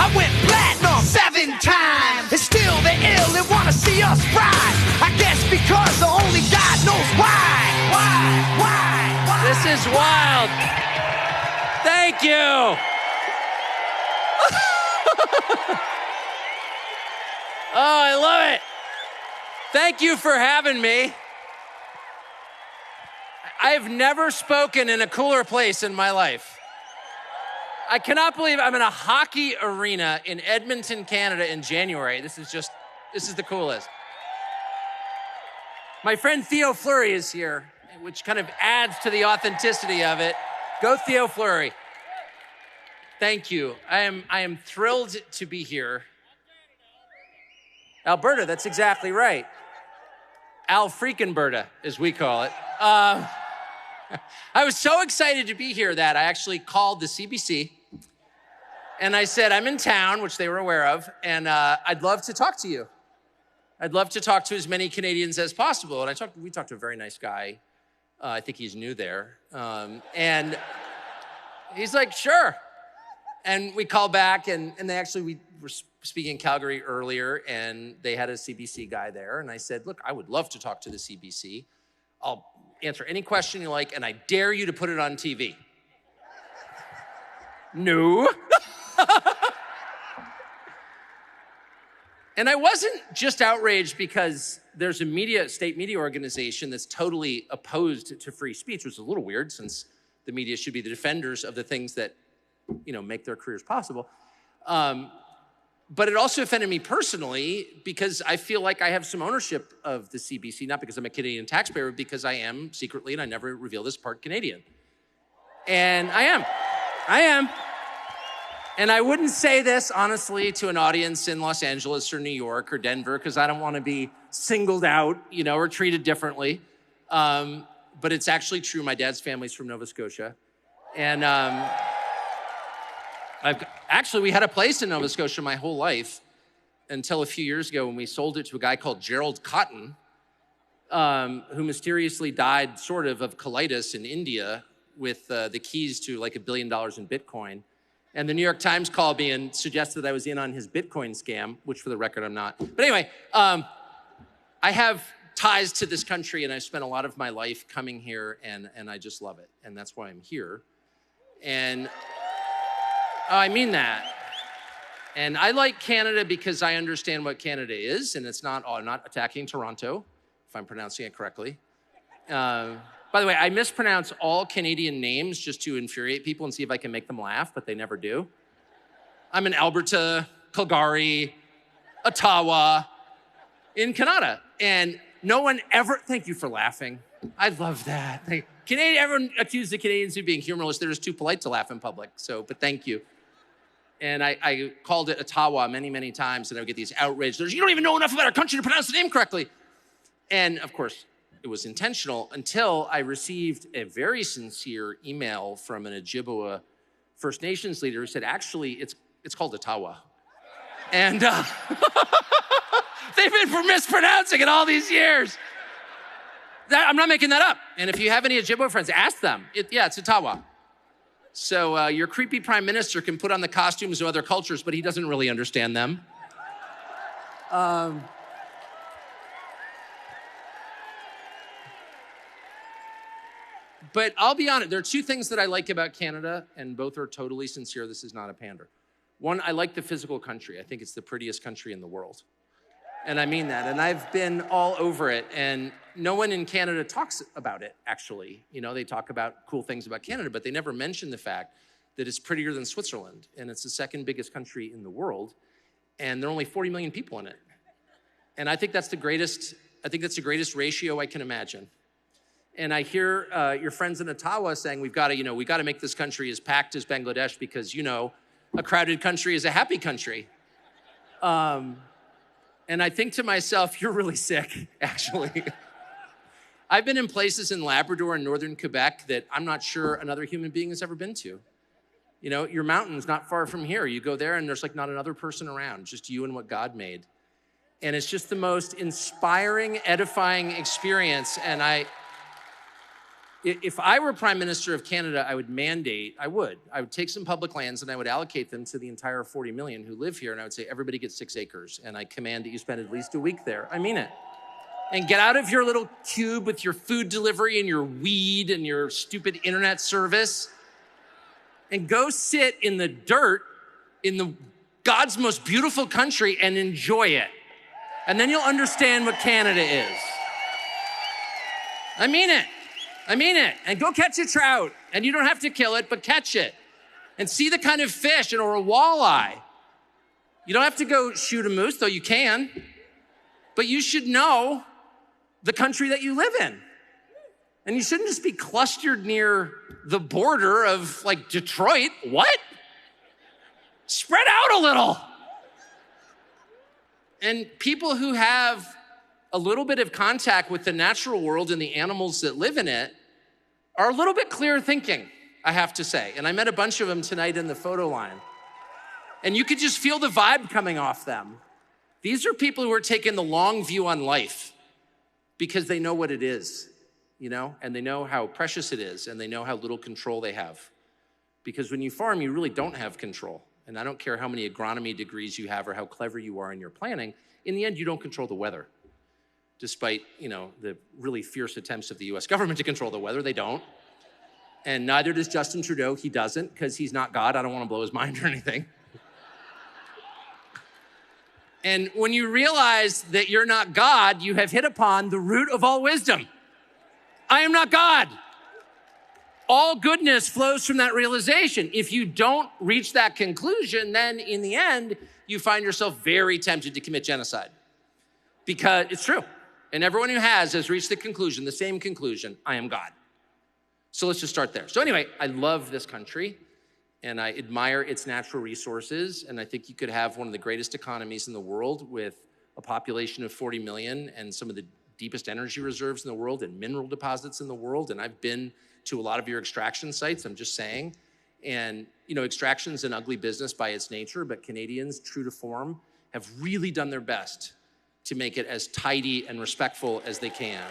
I went platinum 7 times. And still they're ill, they wanna see us ride. I guess because only God knows why. Why? This is wild. Thank you. Oh, I love it. Thank you for having me. I've never spoken in a cooler place in my life. I cannot believe I'm in a hockey arena in Edmonton, Canada in January. This is the coolest. My friend Theo Fleury is here, which kind of adds to the authenticity of it. Go Theo Fleury. Thank you. I am thrilled to be here. Alberta, that's exactly right. Al-freaking-berta, as we call it. I was so excited to be here that I actually called the CBC and I said, I'm in town, which they were aware of, and I'd love to talk to you. I'd love to talk to as many Canadians as possible. And we talked to a very nice guy. I think he's new there. And he's like, sure. And we called back and we were speaking in Calgary earlier and they had a CBC guy there. And I said, look, I would love to talk to the CBC. I'll answer any question you like and I dare you to put it on TV. No. And I wasn't just outraged because there's a state media organization that's totally opposed to free speech, which is a little weird since the media should be the defenders of the things that, make their careers possible. But it also offended me personally because I feel like I have some ownership of the CBC, not because I'm a Canadian taxpayer, but because I am secretly, and I never reveal this part, Canadian. And I am. And I wouldn't say this, honestly, to an audience in Los Angeles or New York or Denver, because I don't want to be singled out, or treated differently. But it's actually true. My dad's family's from Nova Scotia. And we had a place in Nova Scotia my whole life until a few years ago when we sold it to a guy called Gerald Cotton, who mysteriously died sort of colitis in India with the keys to like $1 billion in Bitcoin. And the New York Times called me and suggested that I was in on his Bitcoin scam, which for the record, I'm not. But anyway, I have ties to this country and I've spent a lot of my life coming here and I just love it. And that's why I'm here. And I mean that. And I like Canada because I understand what Canada is and I'm not attacking Toronto, if I'm pronouncing it correctly. By the way, I mispronounce all Canadian names just to infuriate people and see if I can make them laugh, but they never do. I'm in Alberta, Calgary, Ottawa, in Canada. And no one ever, thank you for laughing. I love that. Everyone accused the Canadians of being humorless. They're just too polite to laugh in public. But thank you. And I called it Ottawa many, many times and I would get these outraged. You don't even know enough about our country to pronounce the name correctly. And of course, it was intentional until I received a very sincere email from an Ojibwa First Nations leader who said, actually, it's called Ottawa. And they've been mispronouncing it all these years. I'm not making that up. And if you have any Ojibwa friends, ask them. It's Ottawa. So your creepy prime minister can put on the costumes of other cultures, but he doesn't really understand them. But I'll be honest, there are two things that I like about Canada, and both are totally sincere. This is not a pander. One, I like the physical country. I think it's the prettiest country in the world. And I mean that. And I've been all over it. And no one in Canada talks about it, actually. They talk about cool things about Canada, but they never mention the fact that it's prettier than Switzerland. And it's the second biggest country in the world. And there are only 40 million people in it. And I think that's the greatest ratio I can imagine. And I hear your friends in Ottawa saying, we've got to make this country as packed as Bangladesh because, a crowded country is a happy country. And I think to myself, you're really sick, actually. I've been in places in Labrador and northern Quebec that I'm not sure another human being has ever been to. Your mountain's not far from here. You go there and there's not another person around, just you and what God made. And it's just the most inspiring, edifying experience. And If I were Prime Minister of Canada, I would take some public lands and I would allocate them to the entire 40 million who live here. And I would say, everybody gets 6 acres. And I command that you spend at least a week there. I mean it. And get out of your little cube with your food delivery and your weed and your stupid internet service. And go sit in the dirt in God's most beautiful country and enjoy it. And then you'll understand what Canada is. I mean it. And go catch a trout. And you don't have to kill it, but catch it. And see the kind of fish or a walleye. You don't have to go shoot a moose, though you can. But you should know the country that you live in. And you shouldn't just be clustered near the border of like Detroit. What? Spread out a little. And people who have a little bit of contact with the natural world and the animals that live in it are a little bit clear thinking, I have to say. And I met a bunch of them tonight in the photo line. And you could just feel the vibe coming off them. These are people who are taking the long view on life because they know what it is, and they know how precious it is, and they know how little control they have. Because when you farm, you really don't have control. And I don't care how many agronomy degrees you have or how clever you are in your planning. In the end, you don't control the weather. Despite, the really fierce attempts of the US government to control the weather, they don't. And neither does Justin Trudeau. He doesn't, because he's not God. I don't want to blow his mind or anything. And when you realize that you're not God, you have hit upon the root of all wisdom. I am not God. All goodness flows from that realization. If you don't reach that conclusion, then in the end, you find yourself very tempted to commit genocide. Because it's true. And everyone who has reached the same conclusion, I am God. So let's just start there. So anyway, I love this country and I admire its natural resources. And I think you could have one of the greatest economies in the world with a population of 40 million and some of the deepest energy reserves in the world and mineral deposits in the world. And I've been to a lot of your extraction sites, I'm just saying. And, extraction's an ugly business by its nature, but Canadians, true to form, have really done their best to make it as tidy and respectful as they can.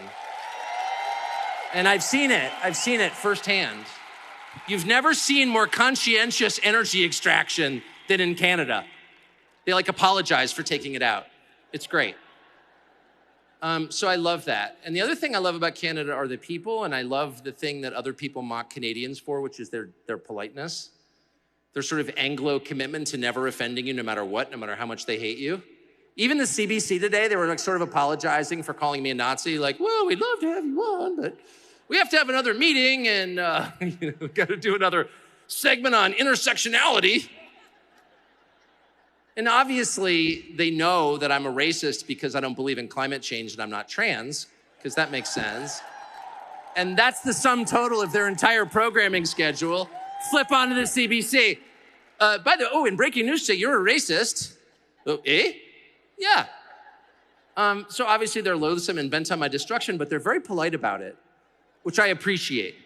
And I've seen it firsthand. You've never seen more conscientious energy extraction than in Canada. They apologize for taking it out. It's great. So I love that. And the other thing I love about Canada are the people, and I love the thing that other people mock Canadians for, which is their politeness. Their sort of Anglo commitment to never offending you no matter what, no matter how much they hate you. Even the CBC today, they were sort of apologizing for calling me a Nazi, well, we'd love to have you on, but we have to have another meeting and we've got to do another segment on intersectionality. And obviously, they know that I'm a racist because I don't believe in climate change and I'm not trans, because that makes sense. And that's the sum total of their entire programming schedule. Flip onto the CBC. In breaking news today, you're a racist. Oh, eh? Yeah. So obviously, they're loathsome and bent on my destruction, but they're very polite about it, which I appreciate.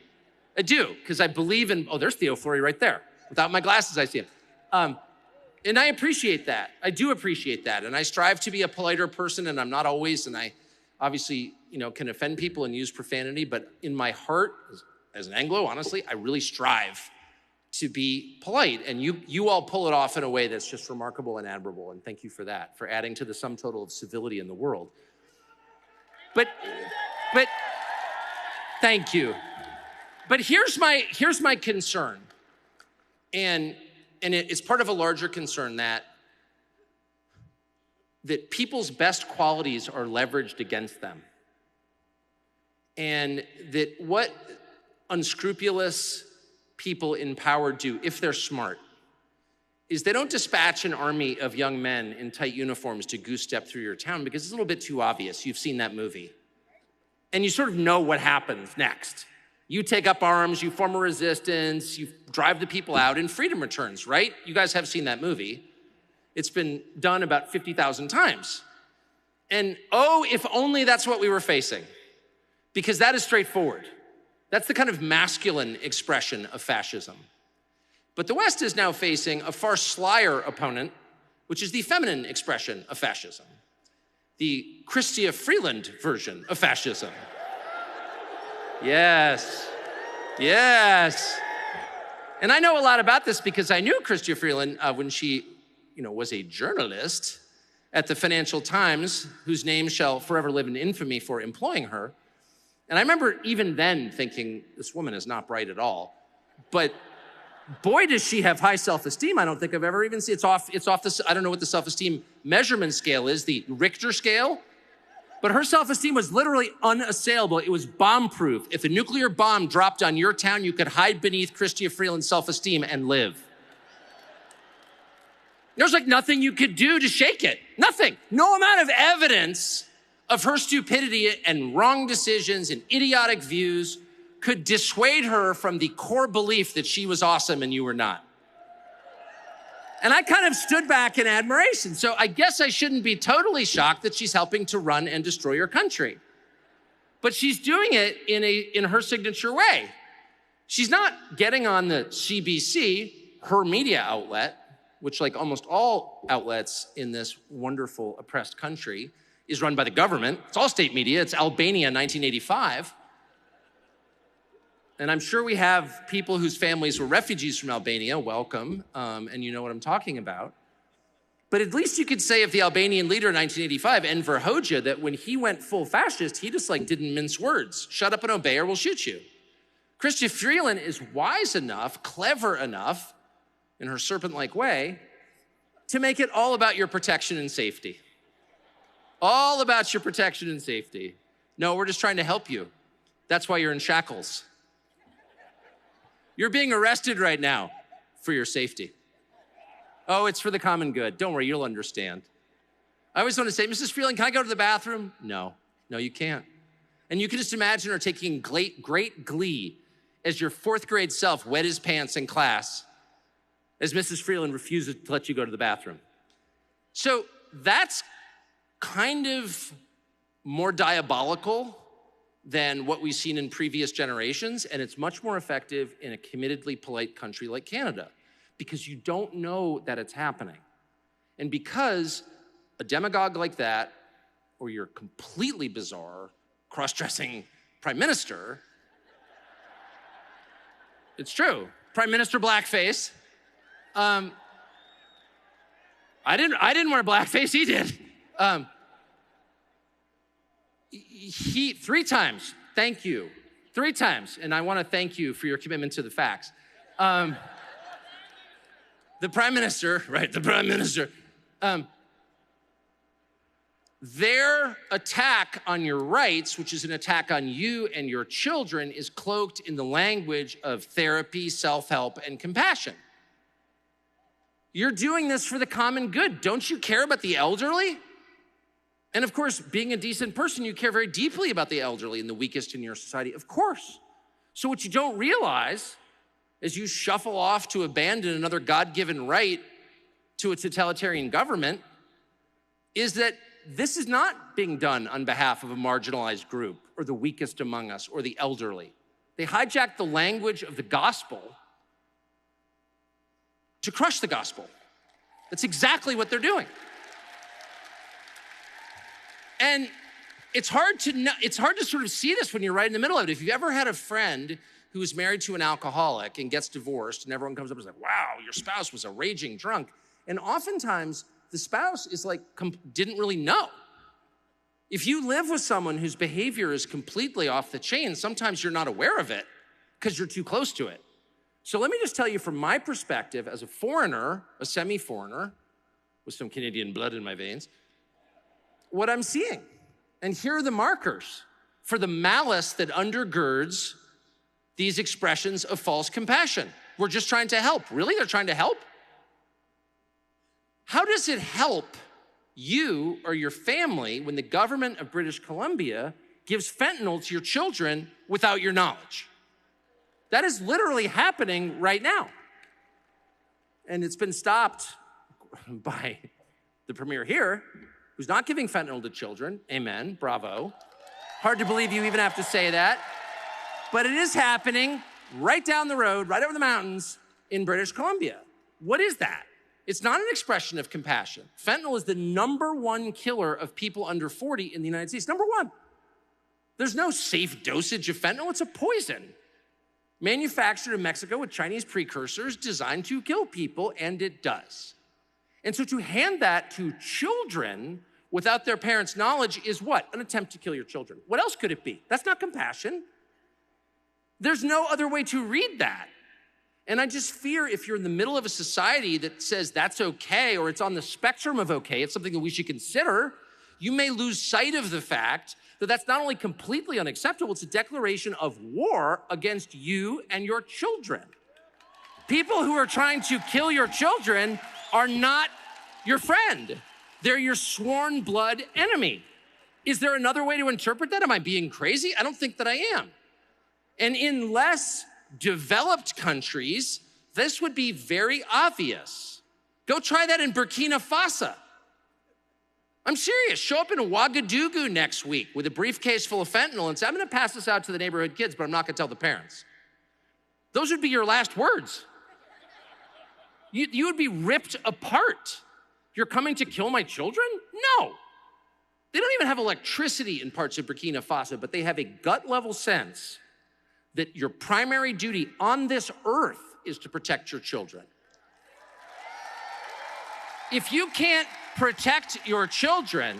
I do, because I believe in, there's Theo Fleury right there. Without my glasses, I see him. And I appreciate that. I do appreciate that. And I strive to be a politer person, and I'm not always, and I obviously, can offend people and use profanity, but in my heart, as an Anglo, honestly, I really strive to be polite. And you all pull it off in a way that's just remarkable and admirable. And thank you for that, for adding to the sum total of civility in the world. But thank you. But here's my concern. And it's part of a larger concern that people's best qualities are leveraged against them. And that what unscrupulous people in power do, if they're smart, is they don't dispatch an army of young men in tight uniforms to goose step through your town because it's a little bit too obvious. You've seen that movie. And you sort of know what happens next. You take up arms, you form a resistance, you drive the people out, and freedom returns, right? You guys have seen that movie. It's been done about 50,000 times. And if only that's what we were facing, because that is straightforward. That's the kind of masculine expression of fascism. But the West is now facing a far slyer opponent, which is the feminine expression of fascism, the Chrystia Freeland version of fascism. Yes. Yes. And I know a lot about this because I knew Chrystia Freeland when she, was a journalist at the Financial Times, whose name shall forever live in infamy for employing her. And I remember even then thinking, this woman is not bright at all. But boy, does she have high self-esteem. I don't think I've ever even seen, it's off this, I don't know what the self-esteem measurement scale is, the Richter scale. But her self-esteem was literally unassailable. It was bomb-proof. If a nuclear bomb dropped on your town, you could hide beneath Chrystia Freeland's self-esteem and live. There's like nothing you could do to shake it. Nothing. No amount of evidence of her stupidity and wrong decisions and idiotic views could dissuade her from the core belief that she was awesome and you were not. And I kind of stood back in admiration. So I guess I shouldn't be totally shocked that she's helping to run and destroy your country. But she's doing it in her signature way. She's not getting on the CBC, her media outlet, which like almost all outlets in this wonderful oppressed country is run by the government. It's all state media. It's Albania 1985. And I'm sure we have people whose families were refugees from Albania, welcome, and you know what I'm talking about. But at least you could say of the Albanian leader in 1985, Enver Hoxha, that when he went full fascist, he just like didn't mince words. Shut up and obey or we'll shoot you. Chrystia Freeland is wise enough, clever enough, in her serpent-like way, to make it all about your protection and safety. All about your protection and safety. No, we're just trying to help you. That's why you're in shackles. You're being arrested right now for your safety. Oh, it's for the common good. Don't worry, you'll understand. I always want to say, Mrs. Freeland, can I go to the bathroom? No, you can't. And you can just imagine her taking great glee as your fourth grade self wet his pants in class as Mrs. Freeland refuses to let you go to the bathroom. So that's kind of more diabolical than what we've seen in previous generations, and it's much more effective in a committedly polite country like Canada because you don't know that it's happening. And because a demagogue like that, or your completely bizarre, cross-dressing prime minister, it's true, Prime Minister Blackface, I didn't wear blackface, he did. He 3 times, thank you, 3 times, and I want to thank you for your commitment to the facts. The Prime Minister, their attack on your rights, which is an attack on you and your children, is cloaked in the language of therapy, self-help, and compassion. You're doing this for the common good. Don't you care about the elderly? And of course, being a decent person, you care very deeply about the elderly and the weakest in your society, of course. So what you don't realize as you shuffle off to abandon another God-given right to a totalitarian government is that this is not being done on behalf of a marginalized group or the weakest among us or the elderly. They hijack the language of the gospel to crush the gospel. That's exactly what they're doing. And it's hard to sort of see this when you're right in the middle of it. If you've ever had a friend who is married to an alcoholic and gets divorced and everyone comes up and is like, wow, your spouse was a raging drunk. And oftentimes the spouse is like, didn't really know. If you live with someone whose behavior is completely off the chain, sometimes you're not aware of it because you're too close to it. So let me just tell you from my perspective as a foreigner, a semi-foreigner with some Canadian blood in my veins, what I'm seeing. And here are the markers for the malice that undergirds these expressions of false compassion. We're just trying to help. Really? They're trying to help? How does it help you or your family when the government of British Columbia gives fentanyl to your children without your knowledge? That is literally happening right now. And it's been stopped by the premier here, who's not giving fentanyl to children. Amen, bravo. Hard to believe you even have to say that. But it is happening right down the road, right over the mountains in British Columbia. What is that? It's not an expression of compassion. Fentanyl is the #1 killer of people under 40 in the United States. #1. There's no safe dosage of fentanyl. It's a poison. manufactured in Mexico with Chinese precursors designed to kill people, and it does. And so to hand that to children without their parents' knowledge is what? An attempt to kill your children. What else could it be? That's not compassion. There's no other way to read that. And I just fear if you're in the middle of a society that says that's okay, or it's on the spectrum of okay, it's something that we should consider, you may lose sight of the fact that that's not only completely unacceptable, it's a declaration of war against you and your children. People who are trying to kill your children are not your friend. They're your sworn blood enemy. Is there another way to interpret that? Am I being crazy? I don't think that I am. And in less developed countries, this would be very obvious. Go try that in Burkina Faso. I'm serious. Show up in Ouagadougou next week with a briefcase full of fentanyl and say, I'm gonna pass this out to the neighborhood kids, but I'm not gonna tell the parents. Those would be your last words. You would be ripped apart. You're coming to kill my children? No. They don't even have electricity in parts of Burkina Faso, but they have a gut level sense that your primary duty on this earth is to protect your children. If you can't protect your children,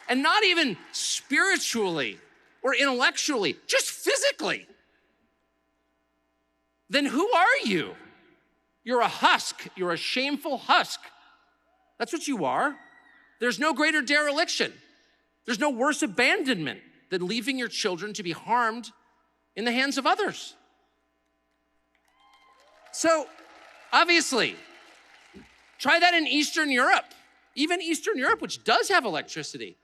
and not even spiritually or intellectually, just physically, then who are you? You're a husk. You're a shameful husk. That's what you are. There's no greater dereliction. There's no worse abandonment than leaving your children to be harmed in the hands of others. So, obviously, try that in Eastern Europe. Even Eastern Europe, which does have electricity.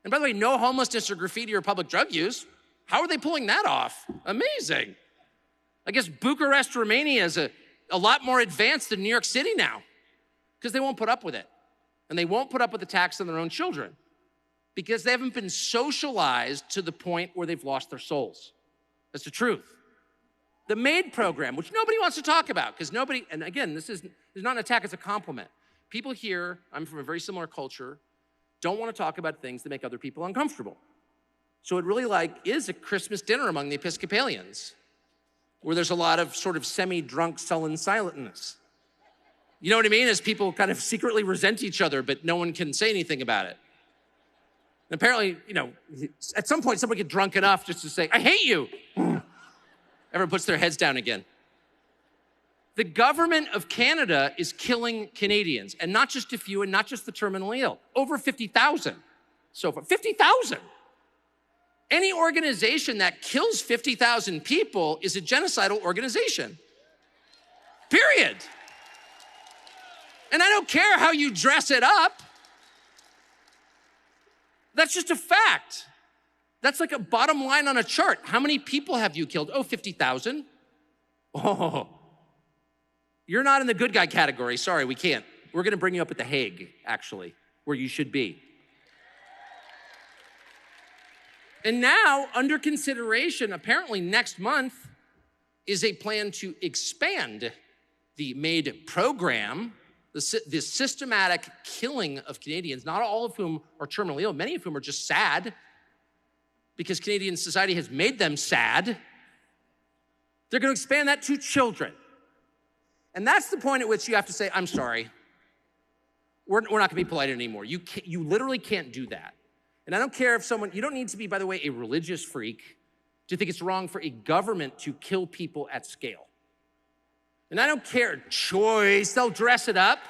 And by the way, no homelessness or graffiti or public drug use. How are they pulling that off? Amazing. I guess Bucharest, Romania is a lot more advanced than New York City now because they won't put up with it. And they won't put up with the tax on their own children because they haven't been socialized to the point where they've lost their souls. That's the truth. The MAID program, which nobody wants to talk about because nobody, and again, this is not an attack, it's a compliment. People here, I'm from a very similar culture, don't want to talk about things that make other people uncomfortable. So it really is a Christmas dinner among the Episcopalians where there's a lot of sort of semi-drunk, sullen silentness. You know what I mean? As people kind of secretly resent each other, but no one can say anything about it. And apparently, at some point, someone get drunk enough just to say, I hate you. Everyone puts their heads down again. The government of Canada is killing Canadians, and not just a few, and not just the terminally ill. Over 50,000 so far. 50,000. Any organization that kills 50,000 people is a genocidal organization. Period. And I don't care how you dress it up. That's just a fact. That's like a bottom line on a chart. How many people have you killed? Oh, 50,000. Oh, you're not in the good guy category. Sorry, we can't. We're gonna bring you up at The Hague, actually, where you should be. And now, under consideration, apparently next month, is a plan to expand the MAID program, the systematic killing of Canadians, not all of whom are terminally ill, many of whom are just sad because Canadian society has made them sad. They're gonna expand that to children. And that's the point at which you have to say, I'm sorry, we're not gonna be polite anymore. You literally can't do that. And I don't care if you don't need to be, by the way, a religious freak to think it's wrong for a government to kill people at scale. And I don't care, choice, they'll dress it up.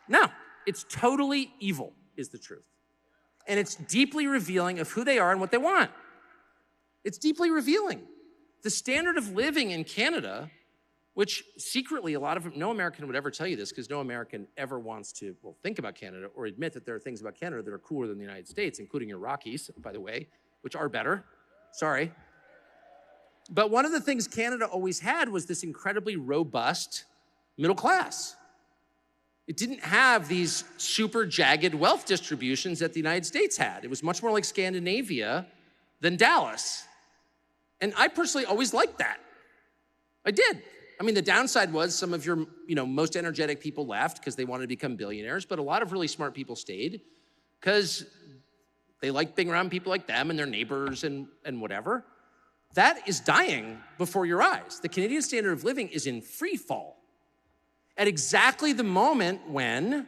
No, it's totally evil, is the truth. And it's deeply revealing of who they are and what they want. It's deeply revealing. The standard of living in Canada, which secretly no American would ever tell you this because no American ever wants to, think about Canada or admit that there are things about Canada that are cooler than the United States, including your Rockies, by the way, which are better. Sorry. But one of the things Canada always had was this incredibly robust middle class. It didn't have these super jagged wealth distributions that the United States had. It was much more like Scandinavia than Dallas. And I personally always liked that. I did. I mean, the downside was some of your, most energetic people left because they wanted to become billionaires, but a lot of really smart people stayed because they liked being around people like them and their neighbors and whatever. that is dying before your eyes. The Canadian standard of living is in free fall at exactly the moment when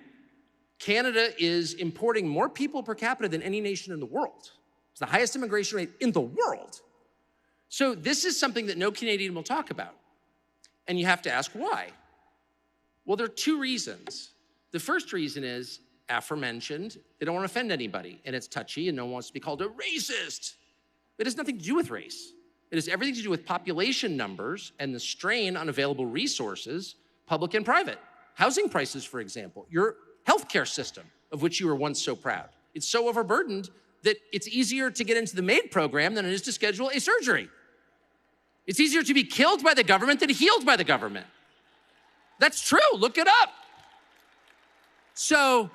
Canada is importing more people per capita than any nation in the world. It's the highest immigration rate in the world. So this is something that no Canadian will talk about. And you have to ask why. Well, there are two reasons. The first reason is aforementioned. They don't want to offend anybody, and it's touchy, and no one wants to be called a racist. It has nothing to do with race. It has everything to do with population numbers and the strain on available resources, public and private. Housing prices, for example. Your healthcare system, of which you were once so proud. It's so overburdened that it's easier to get into the MAID program than it is to schedule a surgery. It's easier to be killed by the government than healed by the government. That's true, look it up. So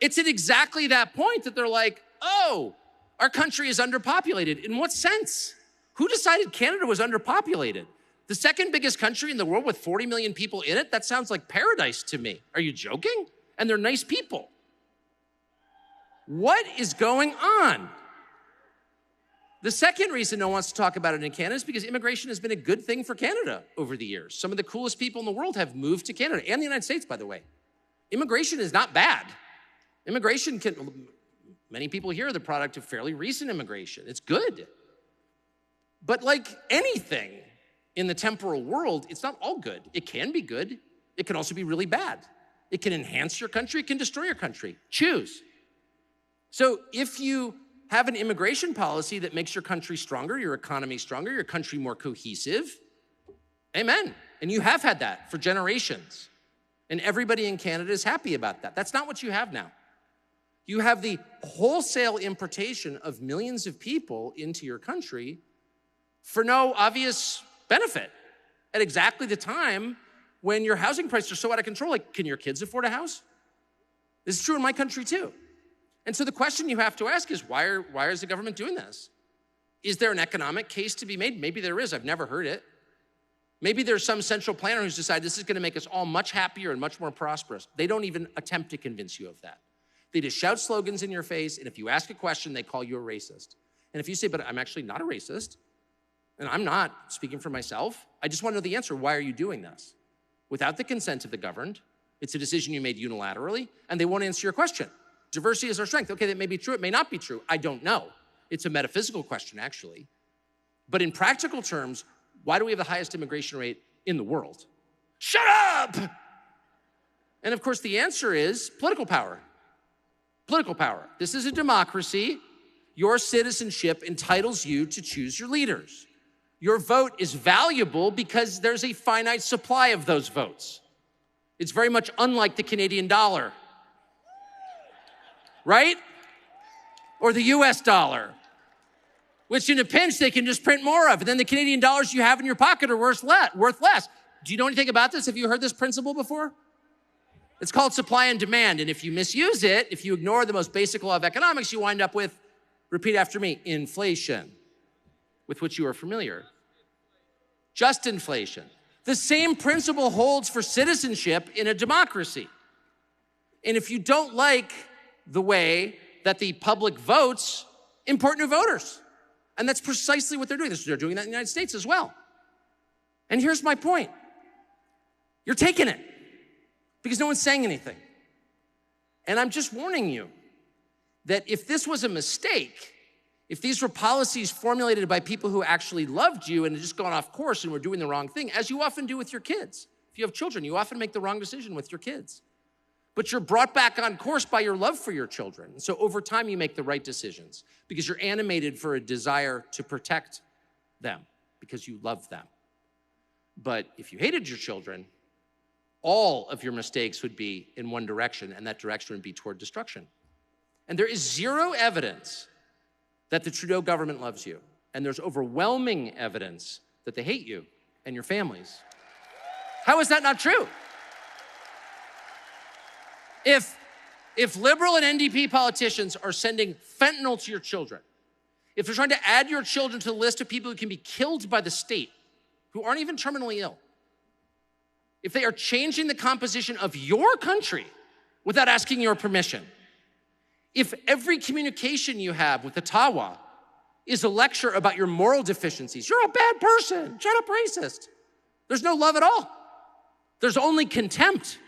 it's at exactly that point that they're like, oh, our country is underpopulated. In what sense? Who decided Canada was underpopulated? The second biggest country in the world with 40 million people in it? That sounds like paradise to me. Are you joking? And they're nice people. What is going on? The second reason no one wants to talk about it in Canada is because immigration has been a good thing for Canada over the years. Some of the coolest people in the world have moved to Canada and the United States, by the way. Immigration is not bad. Immigration many people here are the product of fairly recent immigration. It's good. But like anything in the temporal world, it's not all good. It can be good. It can also be really bad. It can enhance your country. It can destroy your country. Choose. So if you have an immigration policy that makes your country stronger, your economy stronger, your country more cohesive, amen. And you have had that for generations. And everybody in Canada is happy about that. That's not what you have now. You have the wholesale importation of millions of people into your country for no obvious benefit at exactly the time when your housing prices are so out of control. Like, can your kids afford a house? This is true in my country too. And so the question you have to ask is, why is the government doing this? Is there an economic case to be made? Maybe there is, I've never heard it. Maybe there's some central planner who's decided this is gonna make us all much happier and much more prosperous. They don't even attempt to convince you of that. They just shout slogans in your face, and if you ask a question, they call you a racist. And if you say, but I'm actually not a racist, and I'm not speaking for myself, I just wanna know the answer, why are you doing this? Without the consent of the governed, it's a decision you made unilaterally, and they won't answer your question. Diversity is our strength. Okay, that may be true, it may not be true. I don't know. It's a metaphysical question, actually. But in practical terms, why do we have the highest immigration rate in the world? Shut up! And of course, the answer is political power. Political power. This is a democracy. Your citizenship entitles you to choose your leaders. Your vote is valuable because there's a finite supply of those votes. It's very much unlike the Canadian dollar. Right? Or the US dollar, which in a pinch they can just print more of, and then the Canadian dollars you have in your pocket are worth less. Do you know anything about this? Have you heard this principle before? It's called supply and demand, and if you misuse it, if you ignore the most basic law of economics, you wind up with, repeat after me, inflation, with which you are familiar. Just inflation. The same principle holds for citizenship in a democracy. And if you don't like the way that the public votes, import new voters. And that's precisely what they're doing. They're doing that in the United States as well. And here's my point. You're taking it because no one's saying anything. And I'm just warning you that if this was a mistake, if these were policies formulated by people who actually loved you and had just gone off course and were doing the wrong thing, as you often do with your kids. If you have children, you often make the wrong decision with your kids. But you're brought back on course by your love for your children. So over time, you make the right decisions because you're animated for a desire to protect them because you love them. But if you hated your children, all of your mistakes would be in one direction, and that direction would be toward destruction. And there is zero evidence that the Trudeau government loves you. And there's overwhelming evidence that they hate you and your families. How is that not true? If liberal and NDP politicians are sending fentanyl to your children, if they're trying to add your children to the list of people who can be killed by the state, who aren't even terminally ill, if they are changing the composition of your country without asking your permission, if every communication you have with Ottawa is a lecture about your moral deficiencies. You're a bad person. Shut up, racist. There's no love at all. There's only contempt.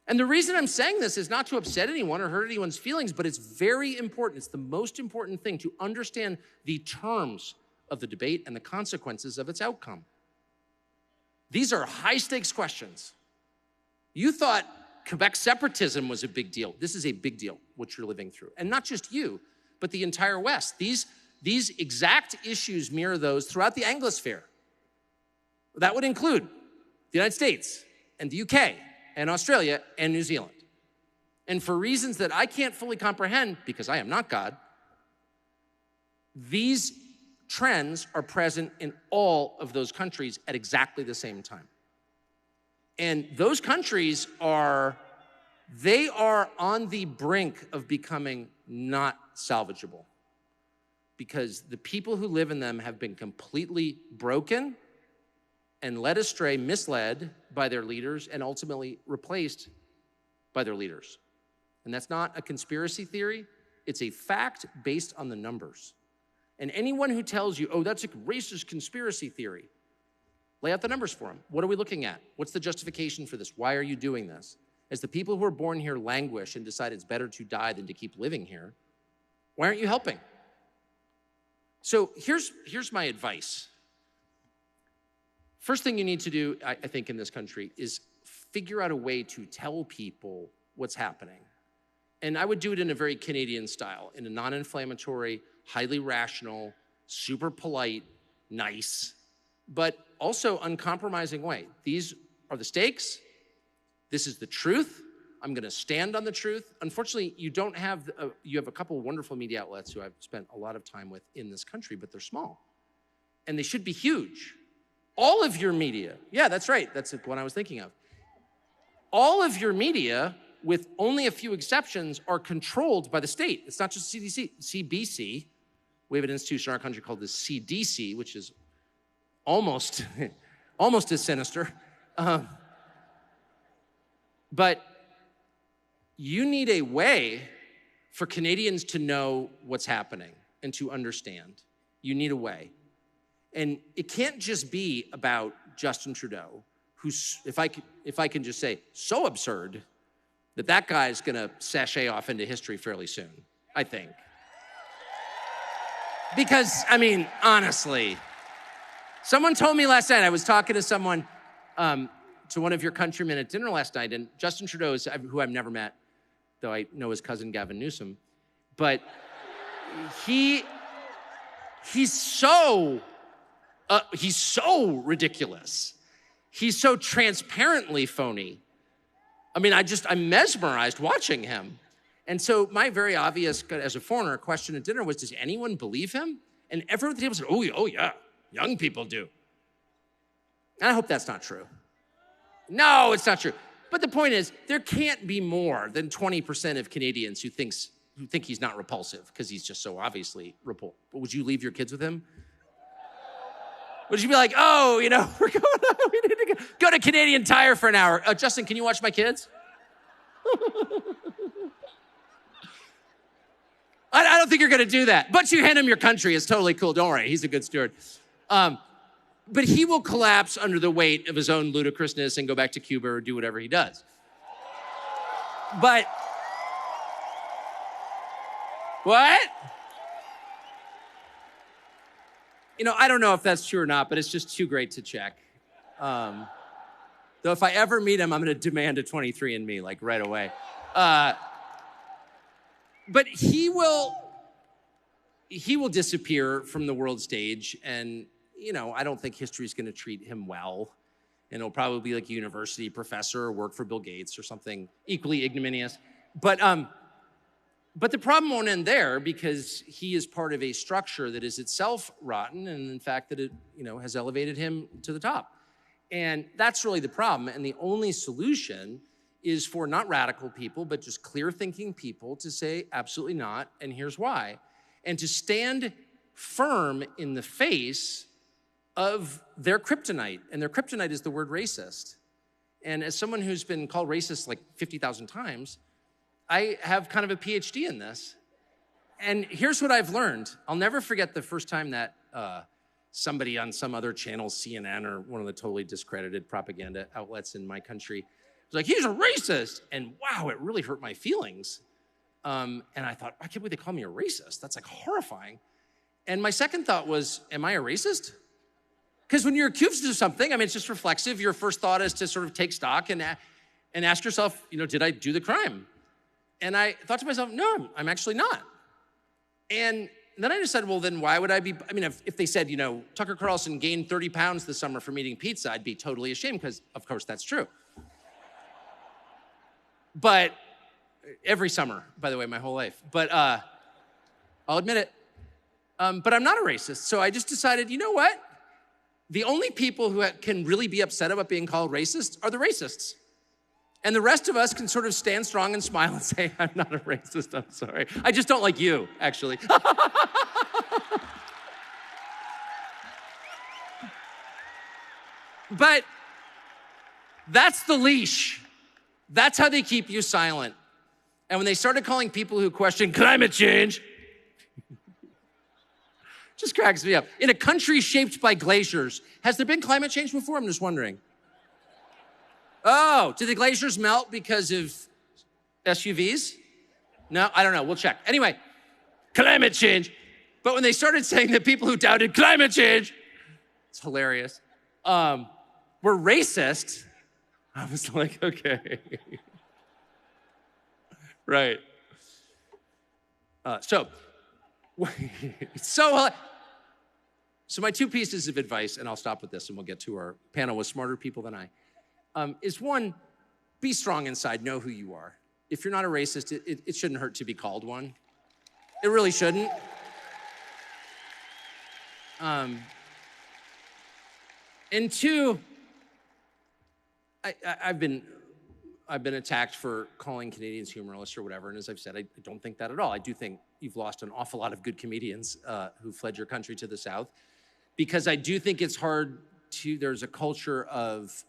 And the reason I'm saying this is not to upset anyone or hurt anyone's feelings, but it's very important. It's the most important thing to understand the terms of the debate and the consequences of its outcome. These are high-stakes questions. You thought Quebec separatism was a big deal. This is a big deal, what you're living through. And not just you, but the entire West. These exact issues mirror those throughout the Anglosphere. That would include the United States and the UK and Australia and New Zealand. And for reasons that I can't fully comprehend, because I am not God, these trends are present in all of those countries at exactly the same time. And those countries are on the brink of becoming not salvageable, because the people who live in them have been completely broken and led astray, misled by their leaders, and ultimately replaced by their leaders. And that's not a conspiracy theory. It's a fact based on the numbers. And anyone who tells you, oh, that's a racist conspiracy theory, lay out the numbers for them. What are we looking at? What's the justification for this? Why are you doing this? As the people who are born here languish and decide it's better to die than to keep living here, why aren't you helping? So here's my advice. First thing you need to do, I think, in this country is figure out a way to tell people what's happening. And I would do it in a very Canadian style, in a non-inflammatory, highly rational, super polite, nice, but also uncompromising way. These are the stakes. This is the truth. I'm going to stand on the truth. Unfortunately, you have a couple of wonderful media outlets who I've spent a lot of time with in this country, but they're small. And they should be huge. All of your media, yeah, that's right. That's the one I was thinking of. All of your media, with only a few exceptions, are controlled by the state. It's not just CDC, CBC. We have an institution in our country called the CDC, which is almost as sinister. But you need a way for Canadians to know what's happening and to understand. You need a way. And it can't just be about Justin Trudeau, who's, if I can just say, so absurd that guy's gonna sashay off into history fairly soon, I think. Because, I mean, honestly, someone told me last night, I was talking to someone, to one of your countrymen at dinner last night, and Justin Trudeau, who I've never met, though I know his cousin Gavin Newsom, but he's so ridiculous. He's so transparently phony. I mean, I'm mesmerized watching him. And so my very obvious, as a foreigner, question at dinner was, does anyone believe him? And everyone at the table said, oh yeah, young people do. And I hope that's not true. No, it's not true. But the point is, there can't be more than 20% of Canadians who think he's not repulsive because he's just so obviously repulsive. But would you leave your kids with him? Would you be like, oh, we're going on, we need to go to Canadian Tire for an hour. Justin, can you watch my kids? I don't think you're going to do that. But you hand him your country. It's totally cool. Don't worry. He's a good steward. But he will collapse under the weight of his own ludicrousness and go back to Cuba or do whatever he does. But what? I don't know if that's true or not, but it's just too great to check. Though if I ever meet him, I'm going to demand a 23andMe, like right away. But he will disappear from the world stage, and I don't think history is going to treat him well, and he'll probably be like a university professor or work for Bill Gates or something equally ignominious. But the problem won't end there, because he is part of a structure that is itself rotten, and in fact that it has elevated him to the top, and that's really the problem. And the only solution is for not radical people, but just clear-thinking people to say absolutely not, and here's why, and to stand firm in the face of their kryptonite, and their kryptonite is the word racist. And as someone who's been called racist like 50,000 times, I have kind of a PhD in this. And here's what I've learned. I'll never forget the first time that somebody on some other channel, CNN or one of the totally discredited propaganda outlets in my country, was like, he's a racist. And wow, it really hurt my feelings. And I thought, I can't believe they call me a racist. That's like horrifying. And my second thought was, am I a racist? Because when you're accused of something, I mean, it's just reflexive. Your first thought is to sort of take stock and ask yourself, did I do the crime? And I thought to myself, no, I'm actually not. And then I decided, well, then why would I be, if they said, Tucker Carlson gained 30 pounds this summer from eating pizza, I'd be totally ashamed because, of course, that's true. But every summer, by the way, my whole life. But I'll admit it. But I'm not a racist. So I just decided, you know what? The only people who can really be upset about being called racist are the racists. And the rest of us can sort of stand strong and smile and say, I'm not a racist, I'm sorry. I just don't like you, actually. But that's the leash. That's how they keep you silent. And when they started calling people who question climate change, just cracks me up. In a country shaped by glaciers, has there been climate change before? I'm just wondering. Oh, did the glaciers melt because of SUVs? No, I don't know. We'll check. Anyway, climate change. But when they started saying that people who doubted climate change, it's hilarious, were racist, I was like, okay. Right. So my two pieces of advice, and I'll stop with this and we'll get to our panel with smarter people than I, is one, be strong inside, know who you are. If you're not a racist, it shouldn't hurt to be called one. It really shouldn't. And two, I've been attacked for calling Canadians humorless or whatever, and as I've said, I don't think that at all. I do think you've lost an awful lot of good comedians who fled your country to the South, because I do think it's hard there's a culture of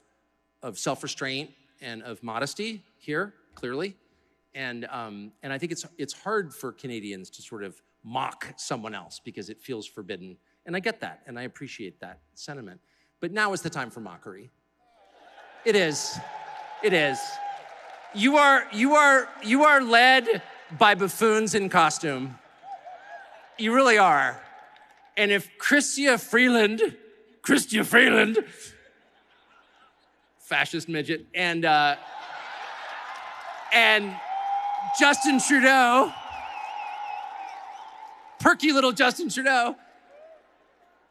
self-restraint and of modesty here, clearly, and I think it's hard for Canadians to sort of mock someone else because it feels forbidden, and I get that, and I appreciate that sentiment. But now is the time for mockery. It is. It is. You are led by buffoons in costume. You really are. And if Chrystia Freeland, fascist midget, and Justin Trudeau, perky little Justin Trudeau,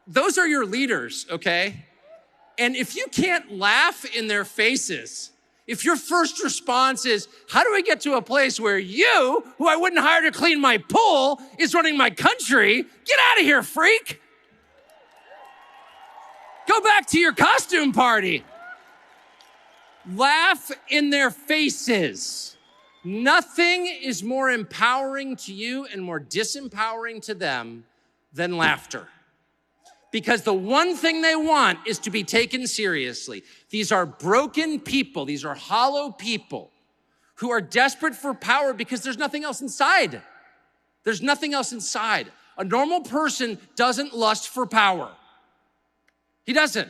those are your leaders, okay? And if you can't laugh in their faces, if your first response is, how do I get to a place where you, who I wouldn't hire to clean my pool, is running my country, get out of here, freak. Go back to your costume party. Laugh in their faces. Nothing is more empowering to you and more disempowering to them than laughter. Because the one thing they want is to be taken seriously. These are broken people. These are hollow people who are desperate for power because there's nothing else inside. There's nothing else inside. A normal person doesn't lust for power. He doesn't.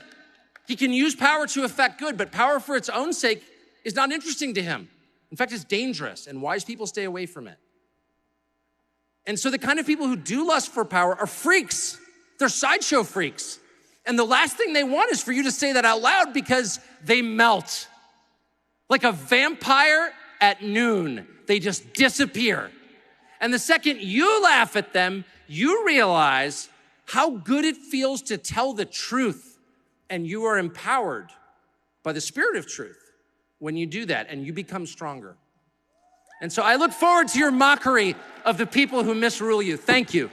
He can use power to affect good, but power for its own sake is not interesting to him. In fact, it's dangerous, and wise people stay away from it. And so the kind of people who do lust for power are freaks. They're sideshow freaks. And the last thing they want is for you to say that out loud because they melt. Like a vampire at noon, they just disappear. And the second you laugh at them, you realize how good it feels to tell the truth. And you are empowered by the spirit of truth when you do that, and you become stronger. And so I look forward to your mockery of the people who misrule you. Thank you.